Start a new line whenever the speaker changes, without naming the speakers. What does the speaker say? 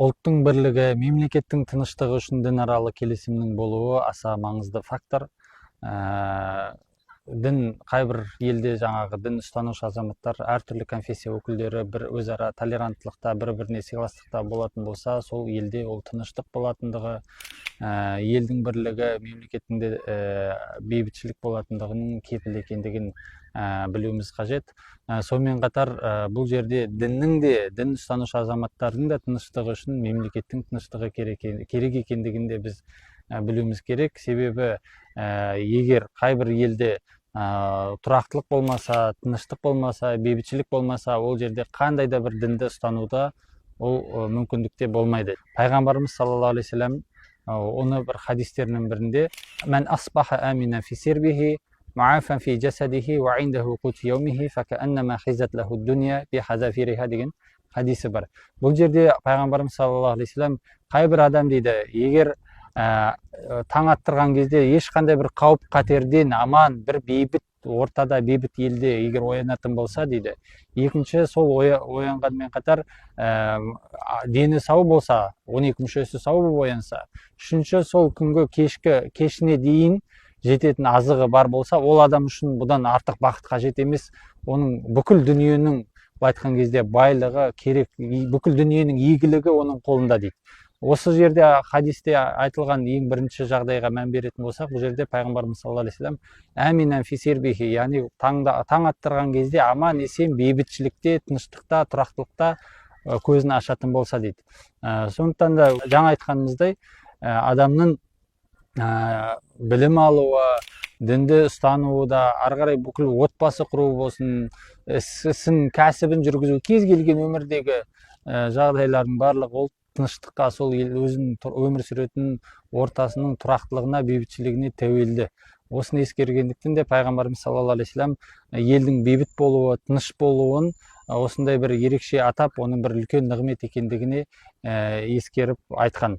Ұлттың бірлігі, мемлекеттің тыныштығы үшін дінаралық келісімнің болуы аса маңызды фактор. Дін қайбір елде жаңағы дін ұстанушы азаматтар, әртүрлі конфессия өкілдері бір өзара толеранттылықта, бір-біріне сыйластықта болатын болса, сол елде ол тыныштық болатындығы, елдің бірлігі, мемлекеттің де бейбітшілік болатындығының кепілі екендігін білуіміз қажет. Сонымен қатар бұл жерде діннің де, дін ұстанушы азаматтардың да тыныштығы үшін мемлекеттің тыныштығы керек екендігін де біз білуіміз керек. Себебі егер қайбір елде тұрақтылық болмаса, тыныштық болмаса, бейбітшілік болмаса, ол жерде қандай да бір дінді ұстануда ол мүмкіндікте болмайды. Пайғамбарымыз саллаллаху алейхи вассалам оны бір хадистерінің бірінде "Мән асбаха амина фи сирбихи, муафан фи жасадихи, ва индаху қут яумихи, факааннама хизат лаху дуния би хазафириха" деген хадисі бар. Бұл жерде пайғамбарымыз саллаллаху алейхи вассалам қайбір адам дейді, егер таң аттырған кезде ешқандай бір қауіп қатерден аман, бір бейбіт ортада, бейбіт елде егер оянатын болса дейді, екінші сол оянғанмен қатар дені сау болса, 12 мүшесі сау болып оянса, үшінші сол күнгі кешіне дейін жететін азығы бар болса, ол адам үшін бұдан артық бақыт қажет емес. Оның бүкіл дүниенің, былай айтқан кезде, байлығы керек, бүкіл дүниенің игілігі оның қолында дейді. Осы жерде хадисте айтылған ең бірінші жағдайға мән беретін болсақ, бұл жерде пайғамбарымыз саллаллаху алейхи вассалам "Аминан фи сирбихи", яғни таң аттырған кезде аман есен бейбітшілікте, тыныштықта, тұрақтылықта көзін ашатын болса дейді. Сондықтан да жаңа айтқанымыздай, адамның білім алуы, дінді ұстануы да, ары қарай бүкіл отбасы құруы болсын, ісін, кәсібін жүргізу, кез келген өмірдегі жағдайлардың барлығы ол тыныштыққа, сол өзінің өмір сүретін ортасының тұрақтылығына, бейбітшілігіне тәуелді. Осыны ескергендіктен де пайғамбарымыз саллаллаху алейхи вассалам елдің бейбіт болуы, тыныш болуын осындай бір ерекше атап, оның бір үлкен нығмет екендігіне ескеріп айтқан.